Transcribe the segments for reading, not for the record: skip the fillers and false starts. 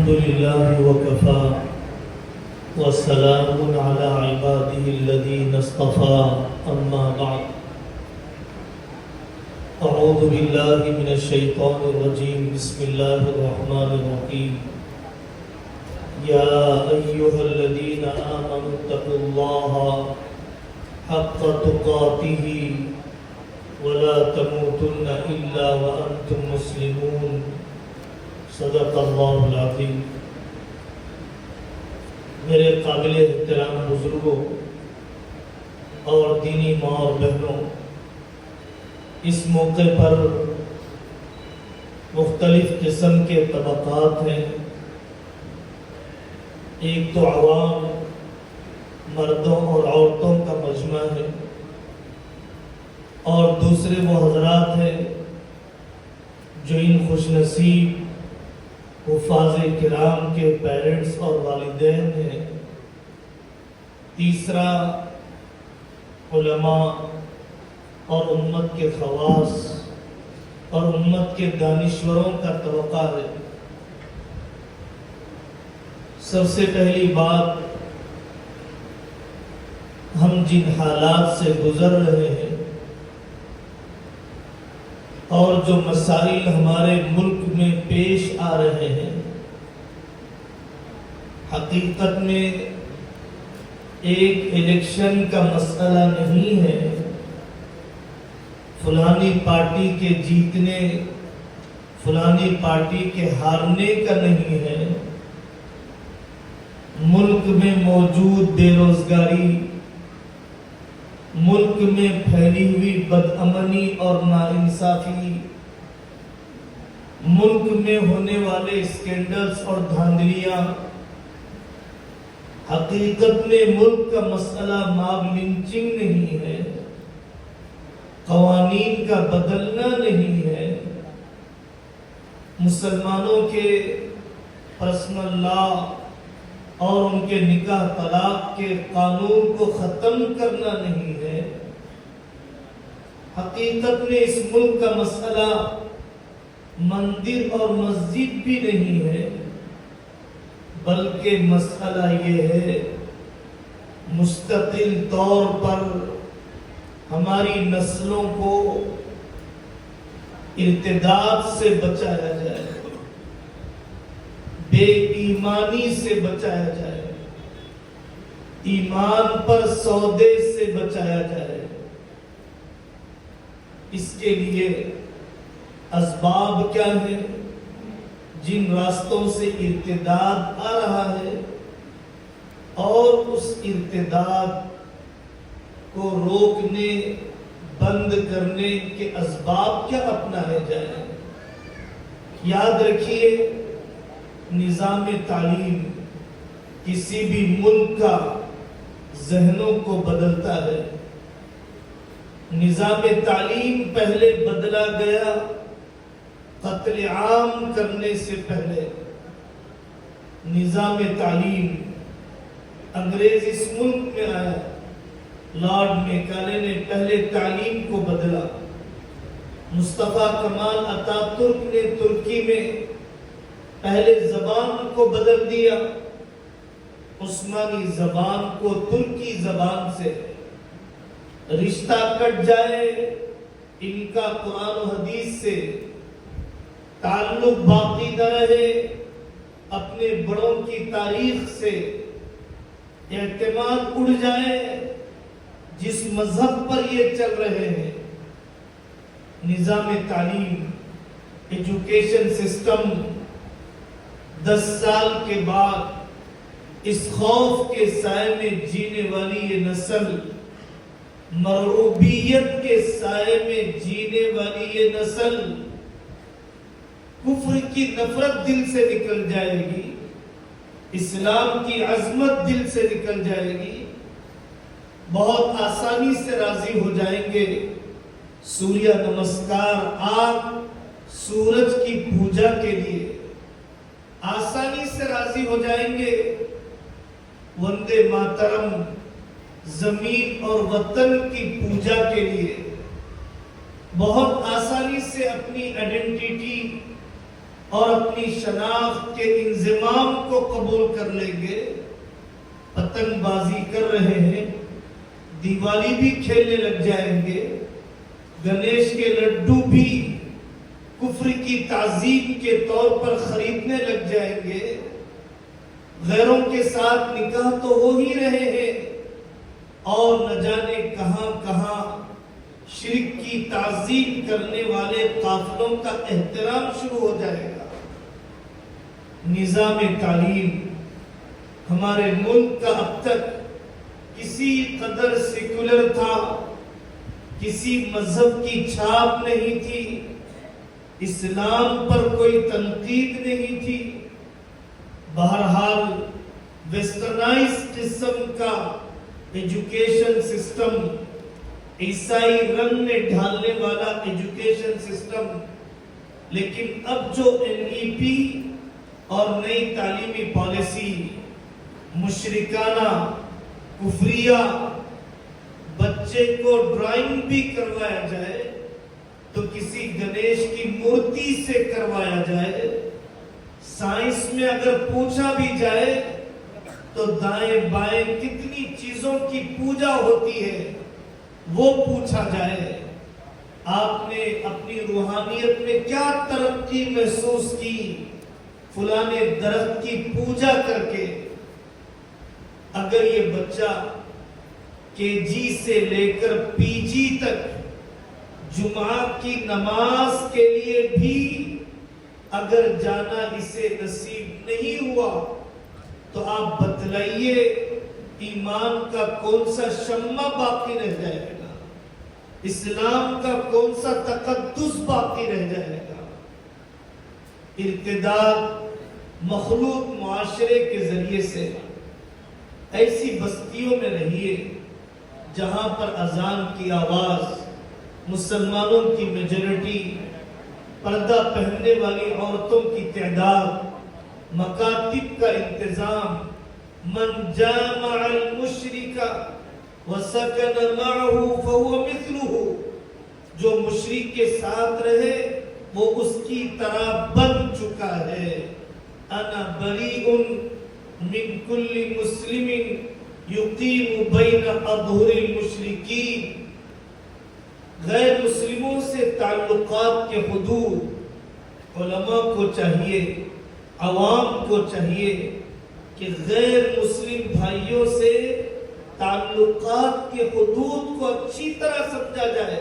الحمد لله وكفى والسلام على عباده الذين اصطفى أما بعد أعوذ بالله من الشيطان الرجيم بسم الله الرحمن الرحيم يا أيها الذين آمنوا اتقوا الله حق تقاته ولا تموتن إلا وأنتم مسلمون صدق اللہ العظیم۔ میرے قابل احترام بزرگوں اور دینی ماں اور بہنوں، اس موقع پر مختلف قسم کے طبقات ہیں۔ ایک تو عوام، مردوں اور عورتوں کا مجمع ہے، اور دوسرے وہ حضرات ہیں جو ان خوش نصیب حفاظ کرام کے پیرنٹس اور والدین ہیں۔ تیسرا علماء اور امت کے خواص اور امت کے دانشوروں کا طبقہ ہے۔ سب سے پہلی بات، ہم جن حالات سے گزر رہے ہیں اور جو مسائل ہمارے ملک میں پیش آ رہے ہیں، حقیقت میں ایک الیکشن کا مسئلہ نہیں ہے، فلانی پارٹی کے جیتنے فلانی پارٹی کے ہارنے کا نہیں ہے۔ ملک میں موجود بے روزگاری، ملک میں پھیلی ہوئی بدامنی اور ناانصافی، ملک میں ہونے والے اسکینڈلز اور دھاندلیاں، حقیقت میں ملک کا مسئلہ ماب لنچنگ نہیں ہے، قوانین کا بدلنا نہیں ہے، مسلمانوں کے پرسنل لا اور ان کے نکاح طلاق کے قانون کو ختم کرنا نہیں ہے۔ حقیقت میں اس ملک کا مسئلہ مندر اور مسجد بھی نہیں ہے، بلکہ مسئلہ یہ ہے مستقل طور پر ہماری نسلوں کو ارتداد سے بچایا جائے، بے ایمانی سے بچایا جائے، ایمان پر سودے سے بچایا جائے۔ اس کے لیے اسباب کیا ہیں؟ جن راستوں سے ارتداد آ رہا ہے اور اس ارتداد کو روکنے، بند کرنے کے اسباب کیا اپنائے جائیں۔ یاد رکھیے، نظام تعلیم کسی بھی ملک کا ذہنوں کو بدلتا ہے۔ نظام تعلیم پہلے بدلا گیا قتل عام کرنے سے پہلے۔ نظام تعلیم انگریز اس ملک میں آیا، لارڈ میکالے نے پہلے تعلیم کو بدلا، مصطفیٰ کمال اتا ترک نے ترکی میں پہلے زبان کو بدل دیا، عثمانی زبان کو ترکی زبان سے۔ رشتہ کٹ جائے ان کا قرآن و حدیث سے، تعلق باقی نہ رہے اپنے بڑوں کی تاریخ سے، اعتماد اڑ جائے جس مذہب پر یہ چل رہے ہیں۔ نظام تعلیم، ایجوکیشن سسٹم 10 سال کے بعد اس خوف کے سائے میں جینے والی یہ نسل، مرعوبیت کے سائے میں جینے والی یہ نسل، کفر کی نفرت دل سے نکل جائے گی، اسلام کی عظمت دل سے نکل جائے گی، بہت آسانی سے راضی ہو جائیں گے سوریہ نمسکار، آگ، سورج کی پوجا کے لیے، آسانی سے راضی ہو جائیں گے وندے ماترم، زمین اور وطن کی پوجا کے لیے، بہت آسانی سے اپنی آئیڈینٹی اور اپنی شناخت کے انضمام کو قبول کر لیں گے، پتنگ بازی کر رہے ہیں، دیوالی بھی کھیلنے لگ جائیں گے، گنیش کے لڈو بھی کفر کی تعظیم کے طور پر خریدنے لگ جائیں گے، غیروں کے ساتھ نکاح تو ہو ہی رہے ہیں، اور نہ جانے کہاں کہاں شرک کی تعظیم کرنے والے قافلوں کا احترام شروع ہو جائے گا۔ نظام تعلیم ہمارے ملک کا اب تک کسی قدر سیکولر تھا، کسی مذہب کی چھاپ نہیں تھی، اسلام پر کوئی تنقید نہیں تھی، بہرحال ویسٹرنائز قسم کا ایجوکیشن سسٹم، عیسائی رنگ میں ڈھالنے والا ایجوکیشن سسٹم، لیکن اب جو NEP اور نئی تعلیمی پالیسی مشرکانہ، کفریہ، بچے کو ڈرائنگ بھی کروایا جائے تو کسی گنیش کی مورتی سے کروایا جائے، سائنس میں اگر پوچھا بھی جائے تو دائیں بائیں کتنی چیزوں کی پوجا ہوتی ہے وہ پوچھا جائے، آپ نے اپنی روحانیت میں کیا ترقی محسوس کی فلانے درخت کی پوجا کر کے۔ اگر یہ بچہ KG سے لے کر PG تک جمعہ کی نماز کے لیے بھی اگر جانا اسے نصیب نہیں ہوا تو آپ بتلائیے ایمان کا کون سا شمع باقی رہ جائے گا، اسلام کا کون سا تقدس باقی رہ جائے گا۔ ارتداد مخلوق معاشرے کے ذریعے سے ایسی بستیوں میں رہیے جہاں پر اذان کی آواز، مسلمانوں کی میجورٹی، پردہ پہننے والی عورتوں کی تعداد، مکاتب کا انتظام، من جامع المشرک وسکن معه فهو مثله، جو مشرک کے ساتھ رہے وہ اس کی طرح بن چکا ہے۔ انا بریء من کل مسلم یقیم بین اظہر المشرکین، غیر مسلموں سے تعلقات کے حدود علماء کو چاہیے، عوام کو چاہیے کہ غیر مسلم بھائیوں سے تعلقات کے حدود کو اچھی طرح سمجھا جائے۔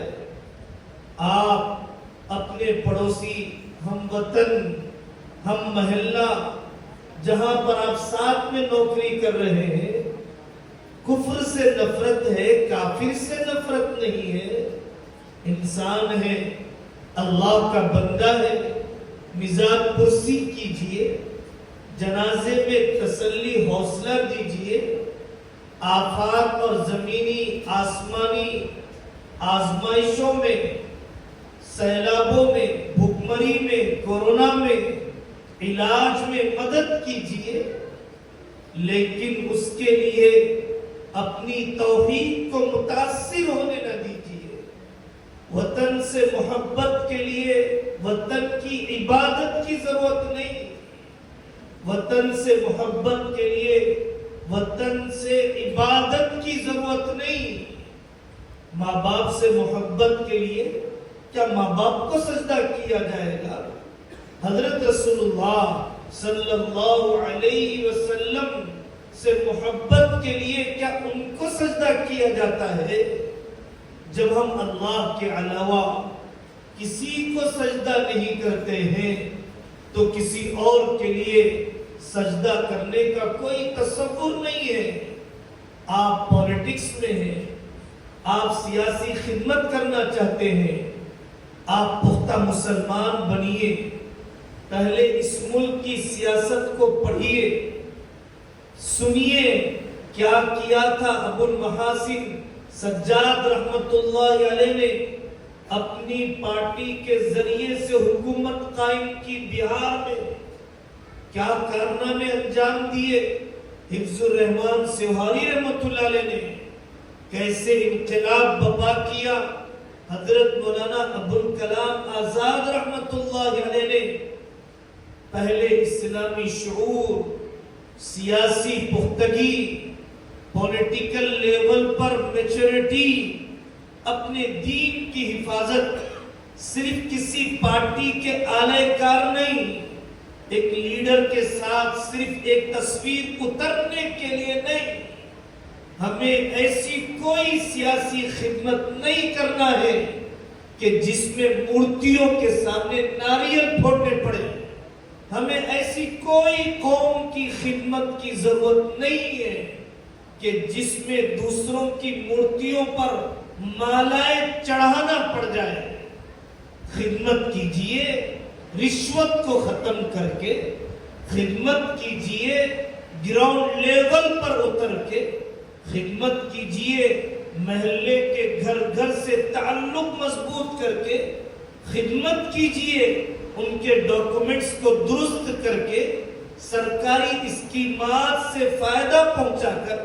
آپ اپنے پڑوسی، ہم وطن، ہم محلہ جہاں پر آپ ساتھ میں نوکری کر رہے ہیں، کفر سے نفرت ہے، کافر سے نفرت نہیں ہے، انسان ہے، اللہ کا بندہ ہے، مزاج پرسی کیجئے، جنازے میں تسلی حوصلہ دیجئے، آفات اور زمینی آسمانی آزمائشوں میں، سیلابوں میں، بھوکمری میں، کورونا میں، علاج میں مدد کیجئے، لیکن اس کے لیے اپنی توحید کو متاثر ہونے نہ دیجئے۔ وطن سے محبت کے لیے وطن کی عبادت کی ضرورت نہیں، وطن سے محبت کے لیے وطن سے عبادت کی ضرورت نہیں۔ ماں باپ سے محبت کے لیے کیا ماں باپ کو سجدہ کیا جائے گا؟ حضرت رسول اللہ صلی اللہ علیہ وسلم سے محبت کے لیے کیا ان کو سجدہ کیا جاتا ہے؟ جب ہم اللہ کے علاوہ کسی کو سجدہ نہیں کرتے ہیں تو کسی اور کے لیے سجدہ کرنے کا کوئی تصور نہیں ہے۔ آپ پولیٹکس میں ہیں، آپ سیاسی خدمت کرنا چاہتے ہیں، آپ پختہ مسلمان بنیے، پہلے اس ملک کی سیاست کو پڑھیے، سنیے کیا کیا تھا ابو المحاسن سجاد رحمت اللہ علیہ نے، اپنی پارٹی کے ذریعے سے حکومت قائم کی بہار میں، کیا کارنامے انجام دیے۔ حفظ الرحمان سیوہاری رحمت اللہ علیہ نے کیسے انقلاب برپا کیا، حضرت مولانا ابوالکلام آزاد رحمت اللہ علیہ نے پہلے اسلامی شعور، سیاسی پختگی، پولیٹیکل لیول پر میچورٹی، اپنے دین کی حفاظت صرف کسی پارٹی کے اعلی کار نہیں، ایک لیڈر کے ساتھ صرف ایک تصویر اترنے کے لیے نہیں، ہمیں ایسی کوئی سیاسی خدمت نہیں کرنا ہے کہ جس میں مورتیوں کے سامنے ناریل پھوڑنے پڑے۔ ہمیں ایسی کوئی قوم کی خدمت کی ضرورت نہیں ہے کہ جس میں دوسروں کی مورتیوں پر مالائیں چڑھانا پڑ جائے۔ خدمت کیجئے رشوت کو ختم کر کے، خدمت کیجئے گراؤنڈ لیول پر اتر کے، خدمت کیجئے محلے کے گھر گھر سے تعلق مضبوط کر کے، خدمت کیجئے ان کے ڈاکومنٹس کو درست کر کے، سرکاری اسکیمات سے فائدہ پہنچا کر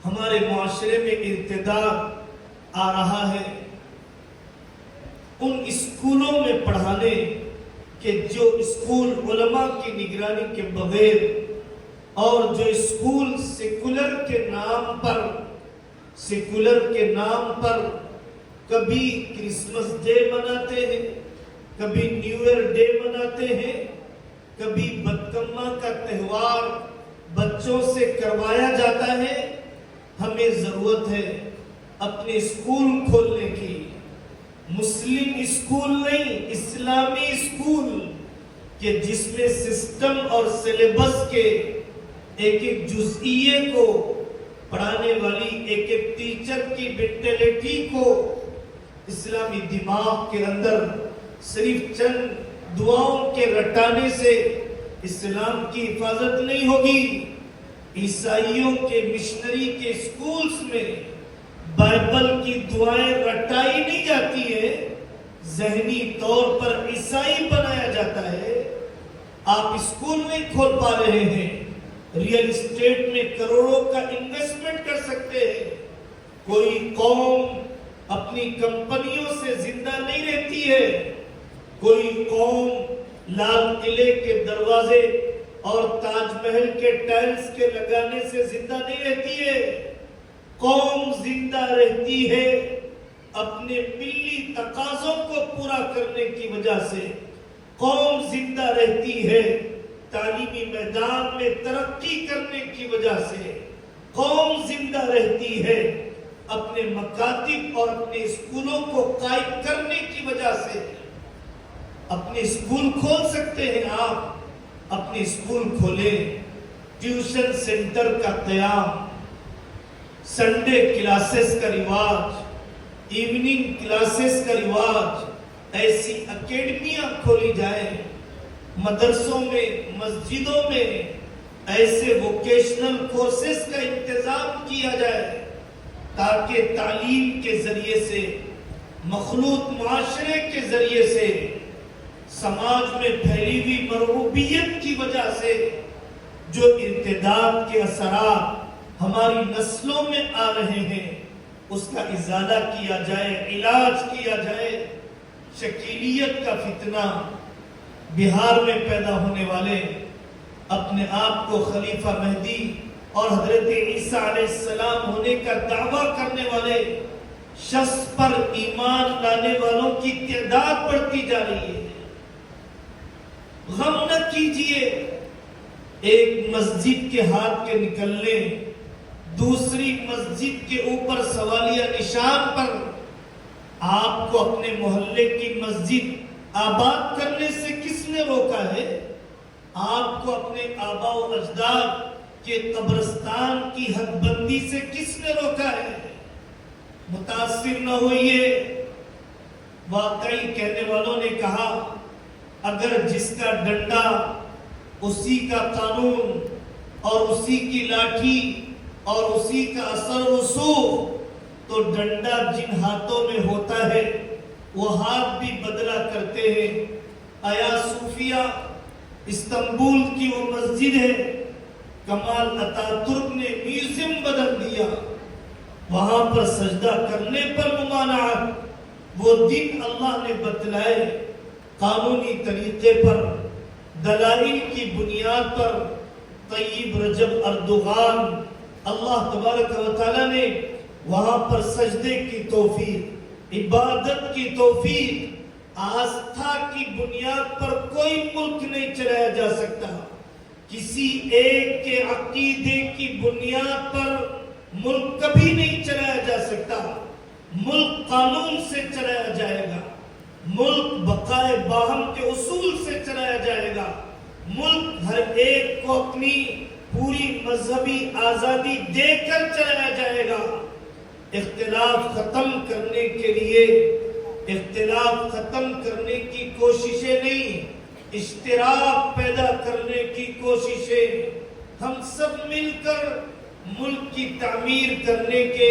ہمارے معاشرے میں ارتداد آ رہا ہے۔ ان اسکولوں میں پڑھانے کہ جو اسکول علماء کی نگرانی کے بغیر، اور جو اسکول سیکولر کے نام پر کبھی کرسمس ڈے مناتے ہیں، کبھی نیو ایئر ڈے مناتے ہیں، کبھی بدکماں کا تہوار بچوں سے کروایا جاتا ہے، ہمیں ضرورت ہے اپنے اسکول کھولنے کی، مسلم اسکول نہیں، اسلامی اسکول، کہ جس میں سسٹم اور سلیبس کے ایک ایک جزئیے کو پڑھانے والی ایک ایک ٹیچر کی مینٹیلٹی کو اسلامی دماغ کے اندر صرف چند دعاؤں کے رٹانے سے اسلام کی حفاظت نہیں ہوگی۔ عیسائیوں کے مشنری کے اسکولز میں بائبل کی دعائیں رٹائی نہیں جاتی ہے، ذہنی طور پر عیسائی بنایا جاتا ہے۔ آپ اسکول نہیں کھول پا رہے ہیں، ریئل اسٹیٹ میں کروڑوں کا انویسٹمنٹ کر سکتے ہیں۔ کوئی قوم اپنی کمپنیوں سے زندہ نہیں رہتی ہے، کوئی قوم لال قلعے کے دروازے اور تاج محل کے ٹائلز کے لگانے سے زندہ نہیں رہتی ہے۔ قوم زندہ رہتی ہے اپنے ملی تقاضوں کو پورا کرنے کی وجہ سے، قوم زندہ رہتی ہے تعلیمی میدان میں ترقی کرنے کی وجہ سے، قوم زندہ رہتی ہے اپنے مکاتب اور اپنے اسکولوں کو قائم کرنے کی وجہ سے۔ اپنے اسکول کھول سکتے ہیں، آپ اپنے اسکول کھولیں، ٹیوشن سینٹر کا قیام، سنڈے کلاسز کا رواج، ایوننگ کلاسز کا رواج، ایسی اکیڈمیاں کھولی جائیں، مدرسوں میں، مسجدوں میں ایسے ووکیشنل کورسز کا انتظام کیا جائے تاکہ تعلیم کے ذریعے سے، مخلوط معاشرے کے ذریعے سے، سماج میں پھیلی ہوئی مرغوبیت کی وجہ سے جو ارتداد کے اثرات ہماری نسلوں میں آ رہے ہیں اس کا ازالہ کیا جائے، علاج کیا جائے۔ شکیلیت کا فتنہ بہار میں پیدا ہونے والے، اپنے آپ کو خلیفہ مہدی اور حضرت عیسیٰ علیہ السلام ہونے کا دعویٰ کرنے والے شخص پر ایمان لانے والوں کی تعداد بڑھتی جا رہی ہے۔ غم نہ کیجئے، ایک مسجد کے ہاتھ کے نکلنے، دوسری مسجد کے اوپر سوالیہ نشان پر آپ کو اپنے محلے کی مسجد آباد کرنے سے کس نے روکا ہے؟ آپ کو اپنے آباء و اجداد کے قبرستان کی حد بندی سے کس نے روکا ہے؟ متاثر نہ ہوئیے۔ واقعی کہنے والوں نے کہا اگر جس کا ڈنڈا اسی کا قانون اور اسی کی لاٹھی اور اسی کا اثر رسوخ، تو ڈنڈا جن ہاتھوں میں ہوتا ہے وہ ہاتھ بھی بدلا کرتے ہیں۔ آیا صوفیہ استنبول کی وہ مسجد ہے، کمال اتاترک نے میوزیم بدل دیا، وہاں پر سجدہ کرنے پر ممانعت۔ وہ دن اللہ نے بتلائے قانونی طریقے پر دلائل کی بنیاد پر طیب رجب اردوغان اللہ تبارک و تعالیٰ نے وہاں پر سجدے کی توفیق، عبادت کی توفیق، آستھا کی بنیاد پر کوئی ملک نہیں چلایا جا سکتا۔ کسی ایک کے عقیدے کی بنیاد پر ملک کبھی نہیں چلایا جا سکتا۔ ملک قانون سے چلایا جائے گا، ملک بقائے باہم کے اصول سے چلایا جائے گا، ملک ہر ایک کو اپنی پوری مذہبی آزادی دے کر چلایا جائے گا۔ اختلاف ختم کرنے کے لیے اختلاف ختم کرنے کی کوششیں نہیں، اشتراک پیدا کرنے کی کوششیں۔ ہم سب مل کر ملک کی تعمیر کرنے کے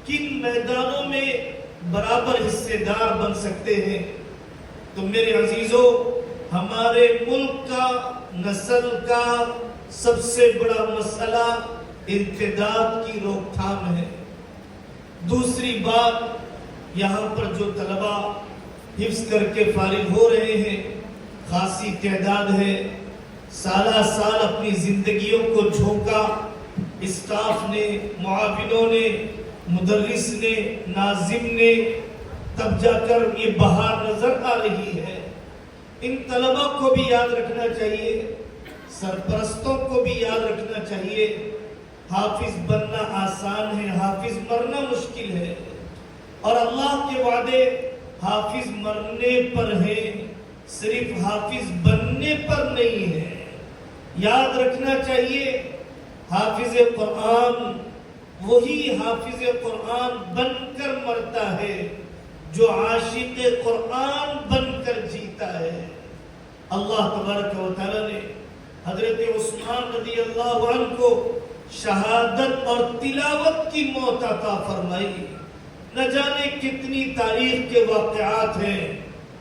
کن میدانوں میں برابر حصے دار بن سکتے ہیں؟ تو میرے عزیزوں، ہمارے ملک کا، نسل کا سب سے بڑا مسئلہ ارتداد کی روک تھام ہے۔ دوسری بات، یہاں پر جو طلبہ حفظ کر کے فارغ ہو رہے ہیں خاصی تعداد ہے، سالہ سال اپنی زندگیوں کو جھونکا، اسٹاف نے، معاونوں نے، مدرس نے، ناظم نے، تب جا کر یہ بہار نظر آ رہی ہے۔ ان طلبہ کو بھی یاد رکھنا چاہیے، سرپرستوں کو بھی یاد رکھنا چاہیے، حافظ بننا آسان ہے، حافظ مرنا مشکل ہے، اور اللہ کے وعدے حافظ مرنے پر ہیں، صرف حافظ بننے پر نہیں ہے۔ یاد رکھنا چاہیے، حافظ قرآن وہی حافظ قرآن بن کر مرتا ہے جو عاشق قرآن بن کر جیتا ہے۔ اللہ تبارک و تعالیٰ نے حضرت عثمان رضی اللہ عنہ کو شہادت اور تلاوت کی موت عطا فرمائی۔ نہ جانے کتنی تاریخ کے واقعات ہیں،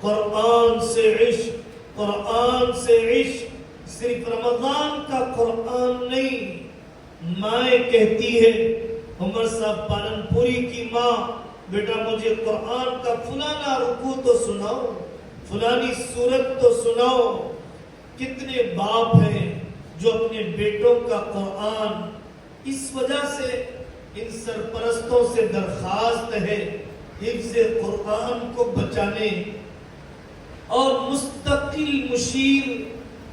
قرآن سے عشق، قرآن سے عشق، صرف رمضان کا قرآن نہیں۔ مائیں کہتی ہے، عمر صاحب پالن پوری کی ماں، بیٹا مجھے قرآن کا فلانا رکوع تو سناؤ، فلانی سورت تو سناؤ۔ کتنے باپ ہیں جو اپنے بیٹوں کا قرآن، اس وجہ سے ان سرپرستوں سے درخواست ہے حفظ قرآن کو بچانے اور مستقل مشیر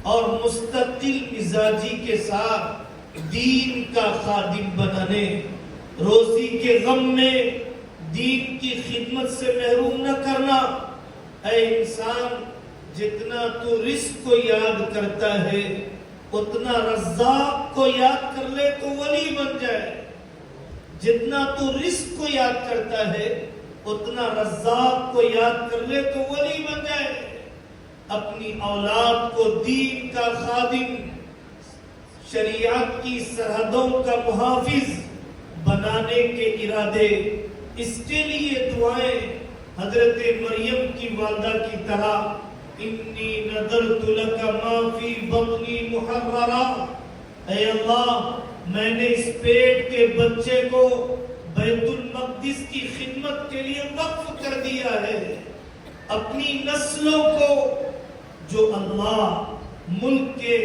اور مستقل مزاجی کے ساتھ دین کا خادم بنانے، روزی کے غم میں دین کی خدمت سے محروم نہ کرنا۔ اے انسان، جتنا تو رزق کو یاد کرتا ہے اتنا رزاق کو یاد کر لے تو ولی بن جائے۔ جتنا تو رزق کو یاد کرتا ہے اتنا رزاق کو یاد کر لے تو ولی بن جائے۔ اپنی اولاد کو دین کا خادم، شریعت کی سرحدوں کا محافظ بنانے کے ارادے، اس کے لیے دعائیں حضرت مریم کی والدہ کی طرح، انی نذرت لک ما فی بطنی محررا، اے اللہ میں نے اس پیٹ کے بچے کو بیت المقدس کی خدمت کے لیے وقف کر دیا ہے۔ اپنی نسلوں کو، جو اللہ ملک کے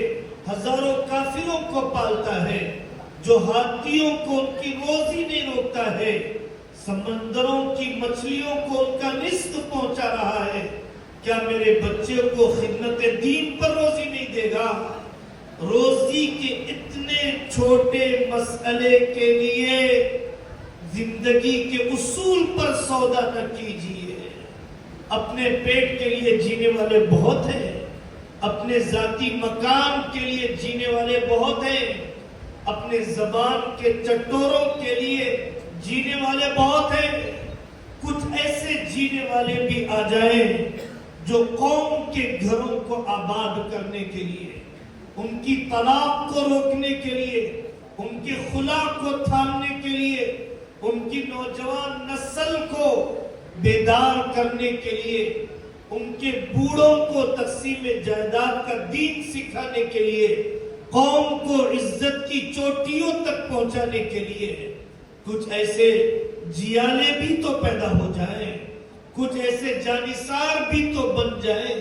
ہزاروں کافروں کو پالتا ہے، جو ہاتھیوں کو ان کی روزی نہیں روکتا ہے، سمندروں کی مچھلیوں کو ان کا رزق پہنچا رہا ہے، کیا میرے بچے کو خدمت دین پر روزی نہیں دے گا؟ روزی کے اتنے چھوٹے مسئلے کے لیے زندگی کے اصول پر سودا نہ کیجیے۔ اپنے پیٹ کے لیے جینے والے بہت ہیں، اپنے ذاتی مکان کے لیے جینے والے بہت ہیں، اپنے زبان کے چٹوروں کے لیے جینے والے بہت ہیں۔ کچھ ایسے جینے والے بھی آ جائیں جو قوم کے گھروں کو آباد کرنے کے لیے، ان کی طلاق کو روکنے کے لیے، ان کی خلا کو تھامنے کے لیے، ان کی نوجوان نسل کو بیدار کرنے کے لیے، ان کے بوڑھوں کو تقسیم جائیداد کا دین سکھانے کے لیے، قوم کو عزت کی چوٹیوں تک پہنچانے کے لیے کچھ ایسے جیالے بھی تو پیدا ہو جائیں، کچھ ایسے جانثار بھی تو بن جائیں۔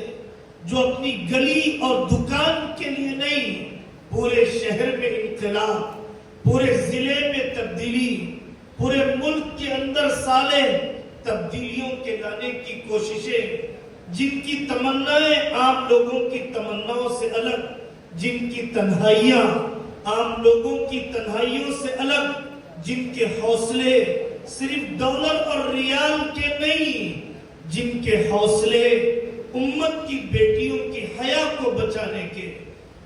جو اپنی گلی اور دکان کے لیے نہیں، پورے شہر میں انقلاب، پورے ضلع میں تبدیلی، پورے ملک کے اندر صالح تبدیلیوں کے لانے کی کوششیں، جن کی تمنائیں عام لوگوں کی تمناؤں سے الگ، جن کی تنہائیاں عام لوگوں کی تنہائیوں سے الگ، جن کے حوصلے صرف ڈالر اور ریال کے نہیں، جن کے حوصلے امت کی بیٹیوں کی حیا کو بچانے کے،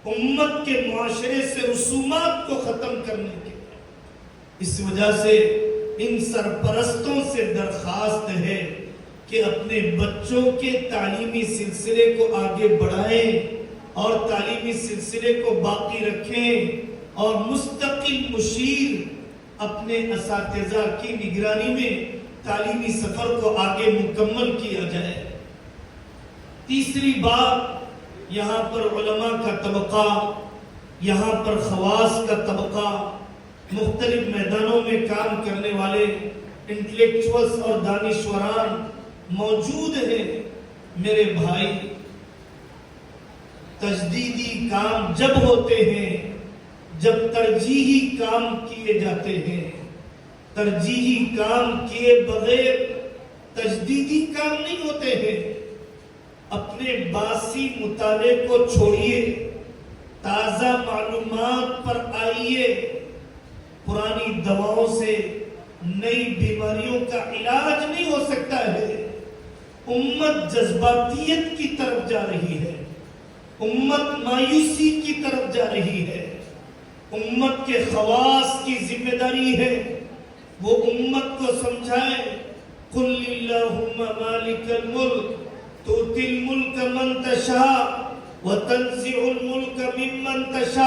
امت کے معاشرے سے رسومات کو ختم کرنے کے۔ اس وجہ سے ان سرپرستوں سے درخواست ہے کہ اپنے بچوں کے تعلیمی سلسلے کو آگے بڑھائیں اور تعلیمی سلسلے کو باقی رکھیں، اور مستقل مشیر اپنے اساتذہ کی نگرانی میں تعلیمی سفر کو آگے مکمل کیا جائے۔ تیسری بات، یہاں پر علماء کا طبقہ، یہاں پر خواص کا طبقہ، مختلف میدانوں میں کام کرنے والے انٹلیکچوئلز اور دانشوران موجود ہیں۔ میرے بھائی، تجدیدی کام جب ہوتے ہیں جب ترجیحی کام کیے جاتے ہیں، ترجیحی کام کیے بغیر تجدیدی کام نہیں ہوتے ہیں۔ اپنے باسی مطالعے کو چھوڑیے، تازہ معلومات پر آئیے۔ پرانی دواؤں سے نئی بیماریوں کا علاج نہیں ہو سکتا ہے۔ امت جذباتیت کی طرف جا رہی ہے، امت مایوسی کی طرف جا رہی ہے۔ امت کے خواص کی ذمہ داری ہے وہ امت کو سمجھائے، قل اللہم مالک الملک تؤتی الملک من تشاء وتنزع الملک ممن تشاء